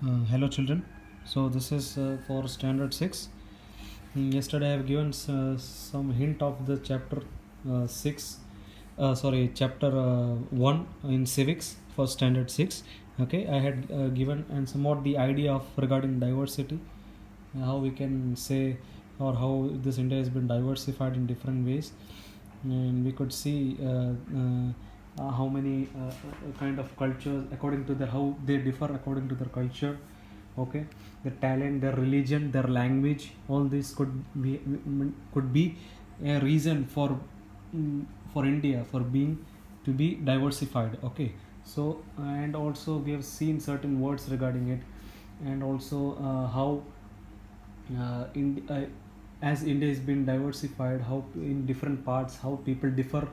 Hello children. So this is for standard 6. Yesterday I have given some hint of the chapter 6 chapter 1 in civics for standard 6. Okay, I had given and somewhat the idea of regarding diversity, how we can say or how this India has been diversified in different ways, and we could see how many kind of cultures according to their how they differ according to their culture. Okay, their talent, their religion, their language, all this could be a reason for India for being to be diversified. Okay, so and also we have seen certain words regarding it, and also how as India has been diversified, how in different parts how people differ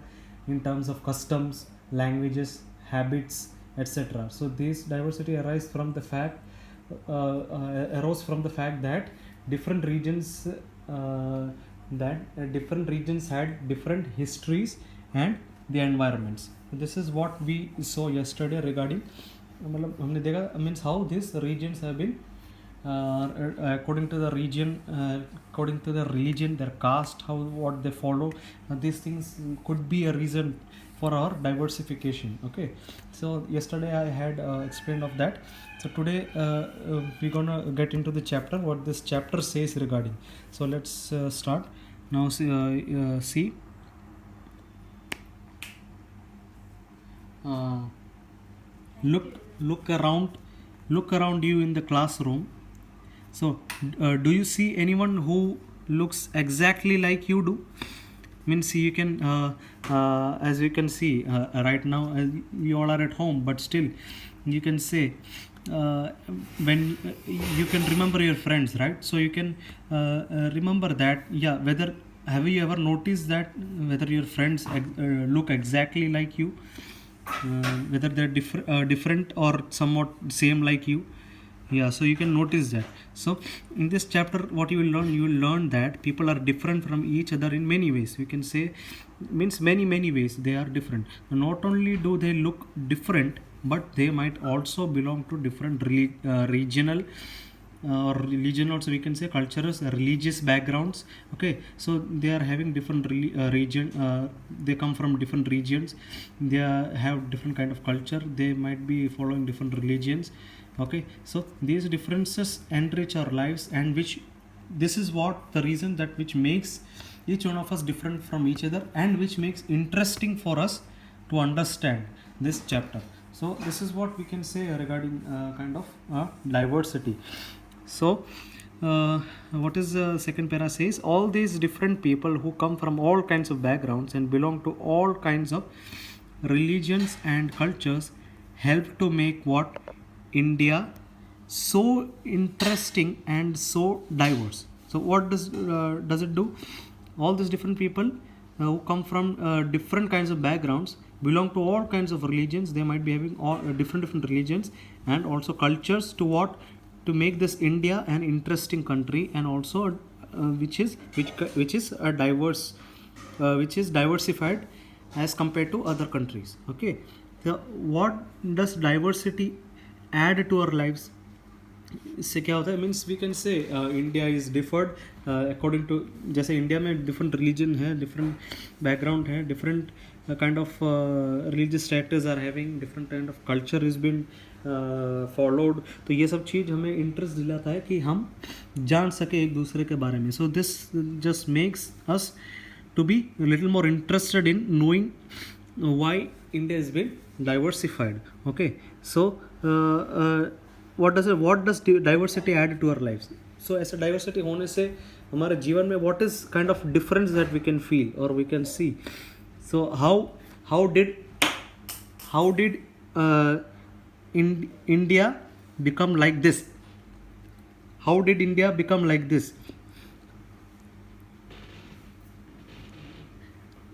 in terms of customs, languages, habits, etc. So this diversity arose from the fact that different regions different regions had different histories and the environments. This is what we saw yesterday regarding मतलब हमने देखा means how these regions have been according to the region, according to the religion, their caste, how what they follow. These things could be a reason for our diversification. Okay, so yesterday I had explained of that. So today we're gonna get into the chapter, what this chapter says regarding. So let's start now. See. Uh, look around, look around you in the classroom. So, do you see anyone who looks exactly like you do? Means you can, as you can see right now, you all are at home, but still, you can say when you can remember your friends, right? So you can remember that. Yeah, whether have you ever noticed that whether your friends look exactly like you, whether they're different or somewhat same like you? Yeah, so you can notice that. So in this chapter what you will learn that people are different from each other in many ways. You can say means many ways they are different. Not only do they look different, but they might also belong to different regional or religion, also we can say cultures, religious backgrounds. Okay, so they are having different region, they come from different regions, they have different kind of culture, they might be following different religions. Okay, so these differences enrich our lives, and which this is what the reason that which makes each one of us different from each other, and which makes interesting for us to understand this chapter. So this is what we can say regarding kind of diversity. So what is the second para says? All these different people who come from all kinds of backgrounds and belong to all kinds of religions and cultures help to make what India so interesting and so diverse. So what does it do? All these different people who come from different kinds of backgrounds, belong to all kinds of religions. They might be having all different religions and also cultures to what, to make this India an interesting country, and also which is a diverse, which is diversified as compared to other countries. Okay, so what does diversity add to our lives? इससे क्या होता है, means we can say India is differed according to, जैसे India में different religion है, different background है, different kind of religious status are having, different kind of culture is been followed. तो ये सब चीज़ हमें इंटरेस्ट दिलाता है कि हम जान सके एक दूसरे के बारे में. So this just makes us to be a little more interested in knowing why India has been diversified. Okay, so what does diversity add to our lives? So ऐसा diversity होने से हमारे जीवन में what is kind of difference that we can feel or we can see? So how did India become like this? How did India become like this?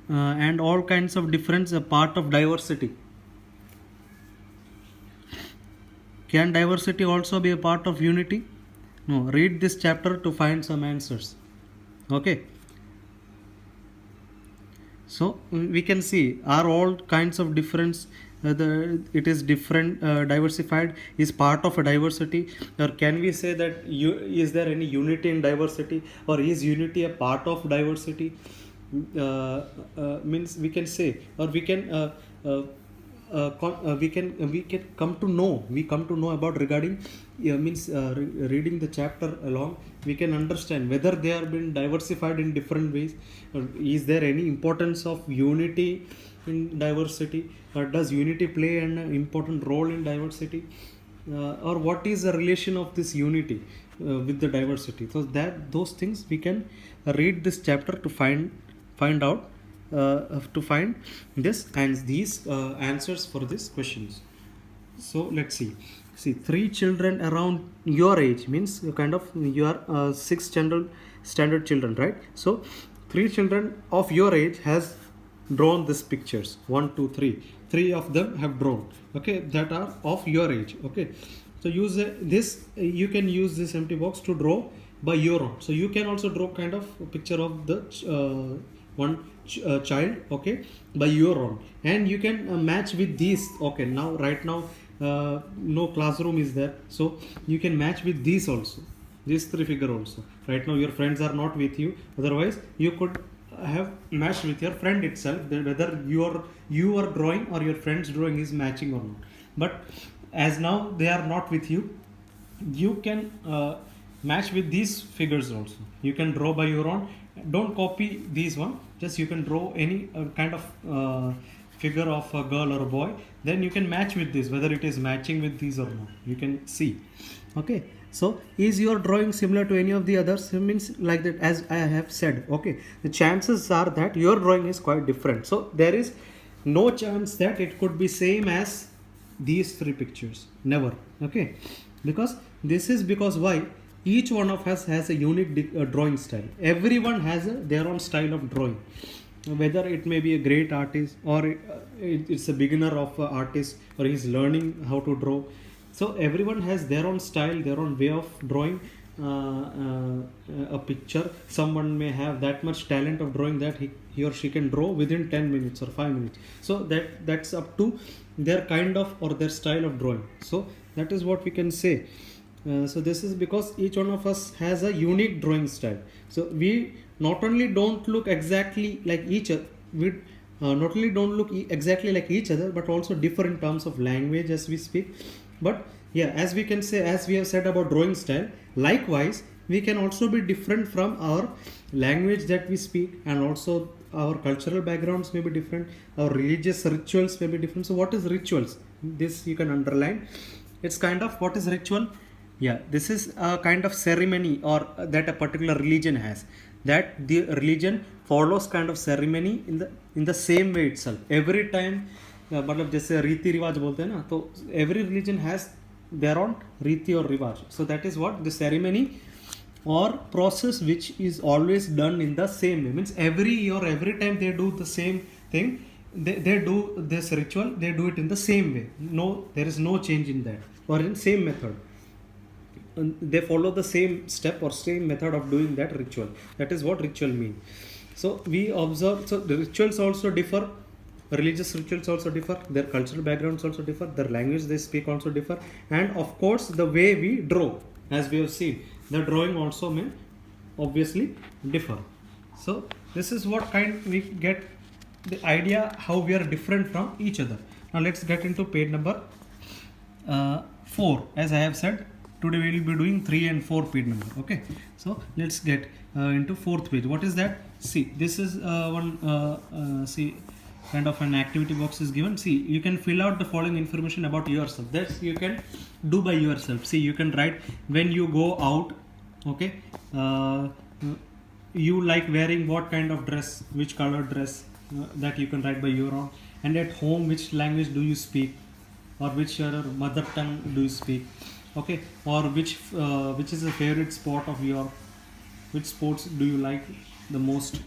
And all kinds of difference a part of diversity. Can diversity also be a part of unity? No. Read this chapter to find some answers. Okay, so we can see, are all kinds of difference it is different, diversified, is part of a diversity, or can we say that is there any unity in diversity, or is unity a part of diversity? Means we can say, or we can we can come to know about regarding, means reading the chapter along, we can understand whether they are been diversified in different ways, or is there any importance of unity in diversity, or does unity play an important role in diversity, or what is the relation of this unity with the diversity. So that those things we can read this chapter to find out, to find this and these answers for these questions. So let's see 3 children around your age, means kind of you are 6 standard children, right? So 3 children of your age has drawn these pictures, 1 2 3 of them have drawn, okay, that are of your age. Okay, so use this, you can use this empty box to draw by your own. So you can also draw kind of a picture of the child, okay, by your own, and you can match with these. Okay, now right now no classroom is there, so you can match with these also, these 3 figure also. Right now your friends are not with you, otherwise you could have matched with your friend itself, whether you are drawing or your friend's drawing is matching or not. But as now they are not with you, you can match with these figures also. You can draw by your own, don't copy these one, just you can draw any kind of figure of a girl or a boy, then you can match with this, whether it is matching with these or not, you can see. Okay, so is your drawing similar to any of the others? It means like that, as I have said, okay, the chances are that your drawing is quite different, so there is no chance that it could be same as these 3 pictures, never. Okay, because this is because why, each one of us has a unique drawing style. Everyone has their own style of drawing, whether it may be a great artist, or it's a beginner of artist, or he's learning how to draw. So everyone has their own style, their own way of drawing a picture. Someone may have that much talent of drawing that he or she can draw within 10 minutes or 5 minutes. So that's up to their kind of or their style of drawing. So that is what we can say. So this is because each one of us has a unique drawing style. So we not only don't look exactly like each other, we not only don't look exactly like each other, but also differ in terms of language as we speak. But yeah, as we can say, as we have said about drawing style, likewise we can also be different from our language that we speak, and also our cultural backgrounds may be different, our religious rituals may be different. So what is rituals? This you can underline. It's kind of, what is ritual? Yeah, this is a kind of ceremony or that a particular religion has, that the religion follows kind of ceremony in the same way itself every time. मतलब जैसे रीति रिवाज बोलते हैं ना, तो every religion has their own रीति और रिवाज. So that is what the ceremony or process which is always done in the same way, means every year, every time they do the same thing, they do this ritual, they do it in the same way. No, there is no change in that, or in same method. They follow the same step or same method of doing that ritual. That is what ritual means. So we observe, so the rituals also differ, religious rituals also differ, their cultural backgrounds also differ, their language they speak also differ, and of course the way we draw, as we have seen, the drawing also may obviously differ. So this is what kind we get the idea how we are different from each other. Now let's get into page number 4. As I have said, today we will be doing 3 and 4 page number. Okay, so let's get into 4th page. What is that? See, this is one see, kind of an activity box is given. See, you can fill out the following information about yourself. That's you can do by yourself. See, you can write when you go out. Okay, you like wearing what kind of dress, which color dress, that you can write by your own. And at home, which language do you speak, or which mother tongue do you speak? Okay, or which is the favorite sport of your, which sports do you like the most?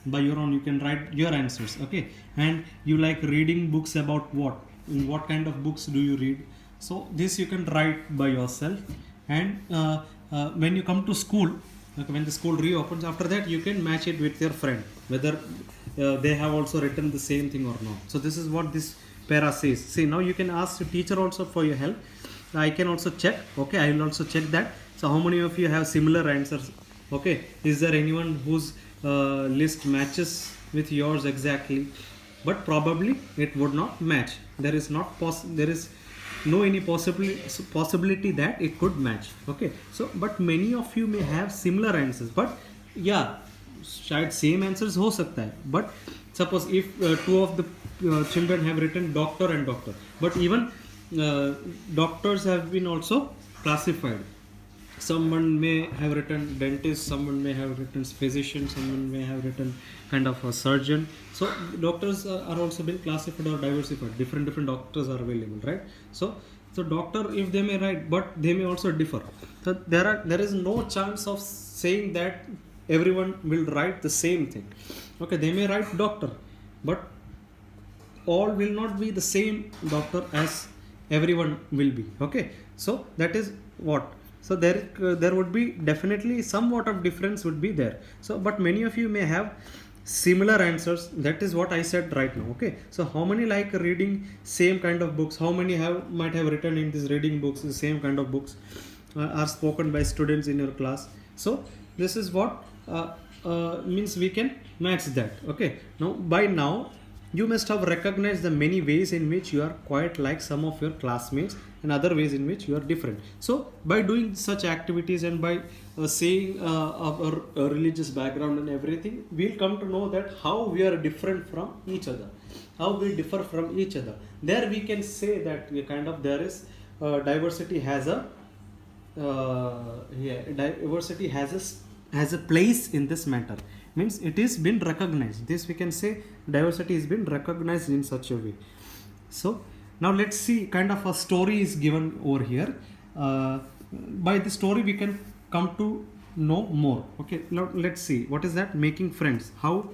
By your own you can write your answers. Okay, and you like reading books about what, in what kind of books do you read? So this you can write by yourself. And when you come to school, okay, when the school reopens, after that you can match it with your friend, whether they have also written the same thing or not. So this is what this para says. See, now you can ask the teacher also for your help. I can also check. Okay, I will also check that. So how many of you have similar answers? Okay, is there anyone whose list matches with yours exactly? But probably it would not match. There is not there is no any possibility that it could match. Okay, so but many of you may have similar answers, but yeah, शायद same answers हो सकता है. But suppose if two of the children have written doctor and doctor, but even doctors have been also classified. Someone may have written dentist, someone may have written physician, someone may have written kind of a surgeon. So doctors are also been classified or diversified. Different doctors are available, right? So doctor, if they may write, but they may also differ. So there is no chance of saying that everyone will write the same thing. Okay, they may write doctor, but all will not be the same doctor as everyone will be. Okay, so that is what. So there would be definitely somewhat of difference would be there. So but many of you may have similar answers. That is what I said right now. Okay, so how many like reading same kind of books? How many might have written in these reading books the same kind of books are spoken by students in your class? So this is what means we can match that. Okay, now by now you must have recognized the many ways in which you are quite like some of your classmates and other ways in which you are different. So by doing such activities and by saying our religious background and everything, we'll come to know that how we are different from each other, how we differ from each other. There we can say that we kind of there is diversity has a diversity has a place in this matter. Means it is been recognized. This we can say diversity has been recognized in such a way. So now let's see, kind of a story is given over here. By the story we can come to know more. Okay, now let's see what is that making friends. How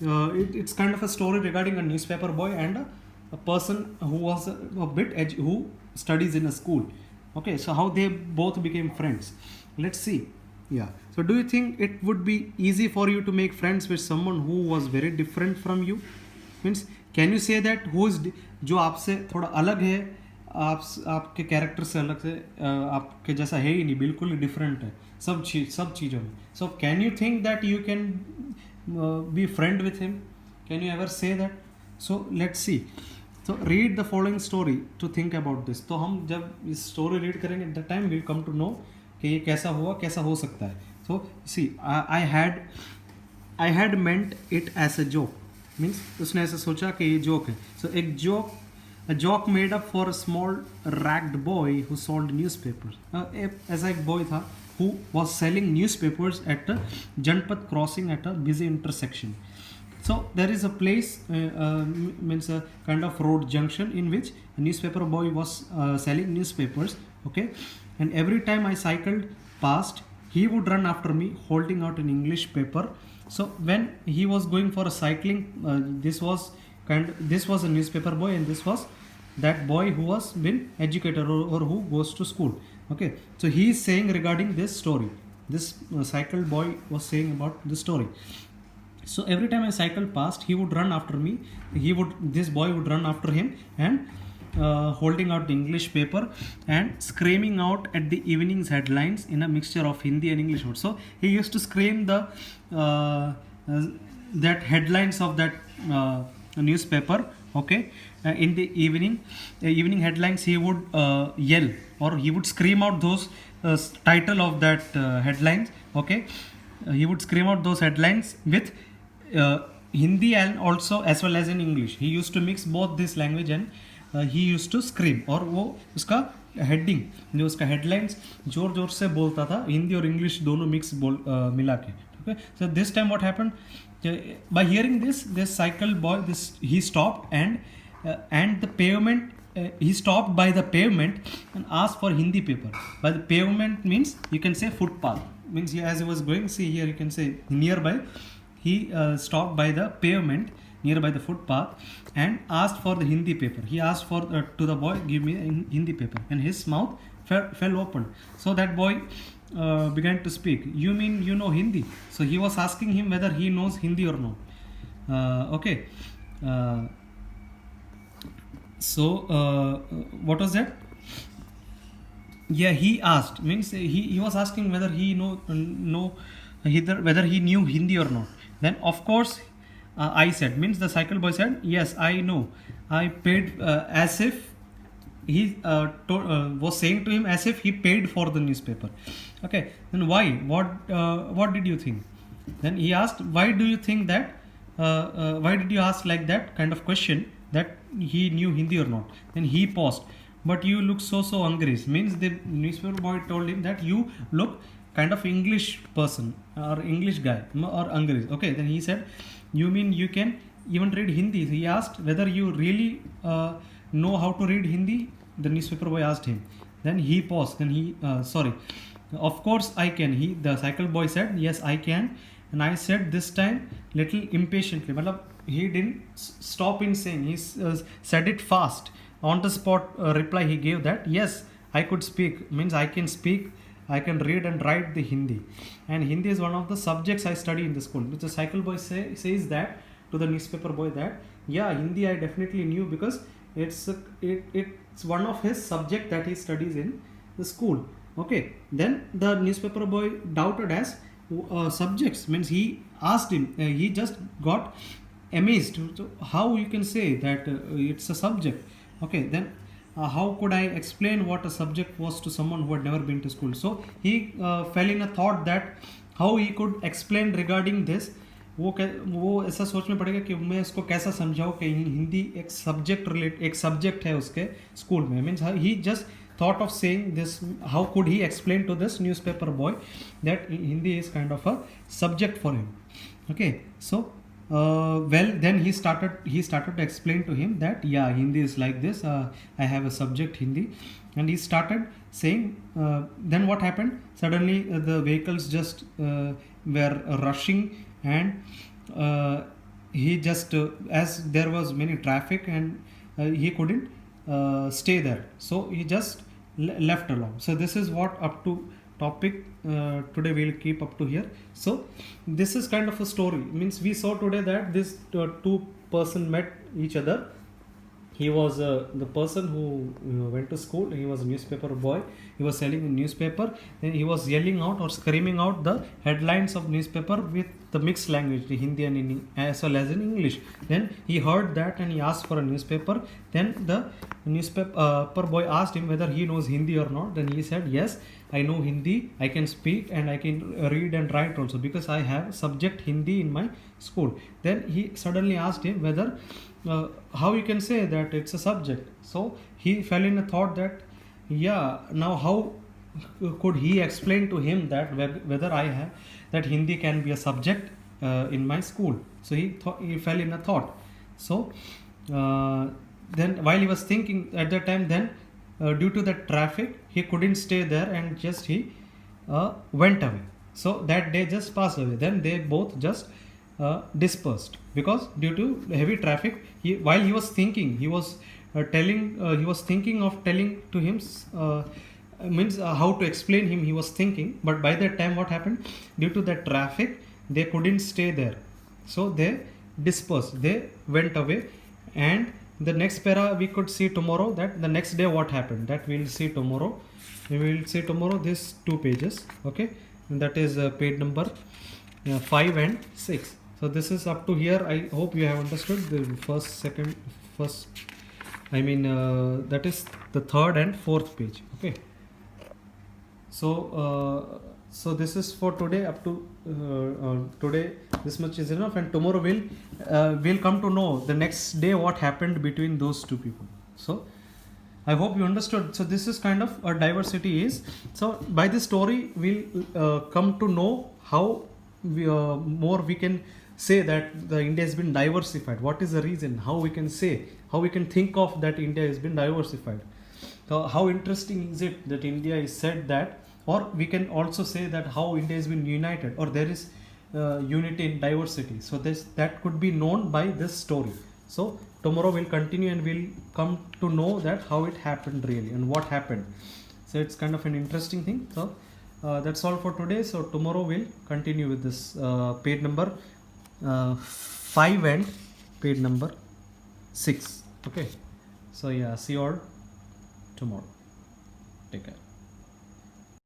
it's kind of a story regarding a newspaper boy and a person who was a bit who studies in a school. Okay, so how they both became friends. Let's see. Yeah, so do you think it would be easy for you to make friends with someone who was very different from you? Means can you say that who is जो आपसे थोड़ा अलग है, आपके character से अलग से, आपके जैसा है ही नहीं, बिल्कुल ही डिफरेंट है सब चीज़ों में. So can you think that you can be friend with him? Can you ever say that? So let's see. So read the following story to think about this. तो हम जब इस story read करेंगे, at the time we'll come to know कि ये कैसा हुआ, कैसा हो सकता है. So see, I had meant it as a joke. Means उसने ऐसा सोचा कि ये joke है. So a joke made up for a small ragged boy who sold newspapers. ऐसा एक boy था who was selling newspapers at a Janpat crossing at a busy intersection. So there is a place, means a kind of road junction in which a newspaper boy was selling newspapers. Okay, and every time I cycled past, he would run after me holding out an English paper. So when he was going for a cycling, this was a newspaper boy, and this was that boy who was been educated or who goes to school. Okay, so he is saying regarding this story. This cycle boy was saying about the story. So every time I cycled past, he would run after me. This boy would run after him and holding out the English paper and screaming out at the evening's headlines in a mixture of Hindi and English words. So he used to scream the that headlines of that newspaper. Okay, in the evening headlines, he would yell or he would scream out those title of that headlines. Okay, he would scream out those headlines with Hindi and also as well as in English. He used to mix both this language and he used to scream. और वो उसका heading जो उसका headlines जोर जोर से बोलता था, हिंदी और इंग्लिश दोनों मिक्स मिला के. Okay, so this time what happened, by hearing this cycle boy, he stopped and the pavement, he stopped by the pavement and asked for Hindi paper. By the pavement means you can say footpath, means as he was going, see here you can say nearby, he stopped by the pavement nearby the footpath and asked for the Hindi paper. He asked for to the boy, give me a Hindi paper, and his mouth fell open. So that boy began to speak. You mean you know Hindi? So he was asking him whether he knows Hindi or not. Okay. So what was that? Yeah, he asked, means he was asking whether he know either whether he knew Hindi or not. Then of course I said, means the cycle boy said, yes, I know. I paid, as if he was saying to him as if he paid for the newspaper. Okay, then why? What did you think? Then he asked, why do you think that? Why did you ask like that kind of question, that he knew Hindi or not? Then he paused. But you look so English. Means the newspaper boy told him that you look kind of English person or English guy or English. Okay, then he said, you mean you can even read Hindi? He asked whether you really know how to read Hindi. The newspaper boy asked him. Then he paused. Then he sorry. Of course I can. The cycle boy said, yes, I can. And I said this time little impatiently. Matlab, he didn't stop in saying. He said it fast. On the spot reply he gave that, yes, I could speak. Means I can speak. I can read and write the Hindi. And Hindi is one of the subjects I study in the school. Which the cycle boy says that to the newspaper boy that, yeah, Hindi I definitely knew because it's one of his subject that he studies in the school. Okay, then the newspaper boy doubted as subjects, means he asked him, he just got amazed. So how you can say that it's a subject? Okay, then how could I explain what a subject was to someone who had never been to school? So he fell in a thought that how he could explain regarding this. वो ऐसा सोच में पड़ेगा कि मैं इसको कैसा समझाऊँ कि हिंदी एक सब्जेक्ट है उसके स्कूल में. Means he just thought of saying this. How could he explain to this newspaper boy that Hindi is kind of a subject for him? Okay, so well, then he started to explain to him that, yeah, Hindi is like this. I have a subject Hindi. And he started saying, then what happened? Suddenly the vehicles just were rushing, and he just as there was many traffic, and he couldn't stay there, so he just left alone. So this is what up to topic today we'll keep up to here. So this is kind of a story. Means we saw today that this two person met each other. He was the person who went to school. He was a newspaper boy. He was selling a newspaper. Then he was yelling out or screaming out the headlines of newspaper with the mixed language, the Hindi and as well as in English. Then he heard that and he asked for a newspaper. Then the newspaper boy asked him whether he knows Hindi or not. Then he said, yes, I know Hindi. I can speak and I can read and write also because I have subject Hindi in my school. Then he suddenly asked him whether how you can say that it's a subject. So he fell in a thought that, yeah, now how could he explain to him that whether I have that Hindi can be a subject in my school. So he fell in a thought. So then while he was thinking at that time, then due to the traffic he couldn't stay there, and just he went away. So that day just passed away. Then they both just dispersed because due to heavy traffic. While he was thinking, he was thinking of telling to him means how to explain him. He was thinking, but by that time what happened? Due to the traffic they couldn't stay there, so they dispersed, they went away. And the next para we could see tomorrow, that the next day what happened, that we will see tomorrow. We will see tomorrow these 2 pages. Okay, and that is page number 5 and 6. So this is up to here. I hope you have understood the first I mean that is the 3rd and 4th page. Okay, so so this is for today. Up to today this much is enough, and tomorrow we'll come to know the next day what happened between those two people. So I hope you understood. So this is kind of a diversity is. So by this story we'll come to know how more we can say that the India has been diversified. What is the reason? How we can say, how we can think of that India has been diversified. So how interesting is it that India is said that, or we can also say that how India has been united, or there is unity in diversity. So that could be known by this story. So tomorrow we'll continue and we'll come to know that how it happened really and what happened. So it's kind of an interesting thing. So that's all for today. So tomorrow we'll continue with this page number 5 and page number 6. Okay, So yeah, see you all tomorrow. Take care.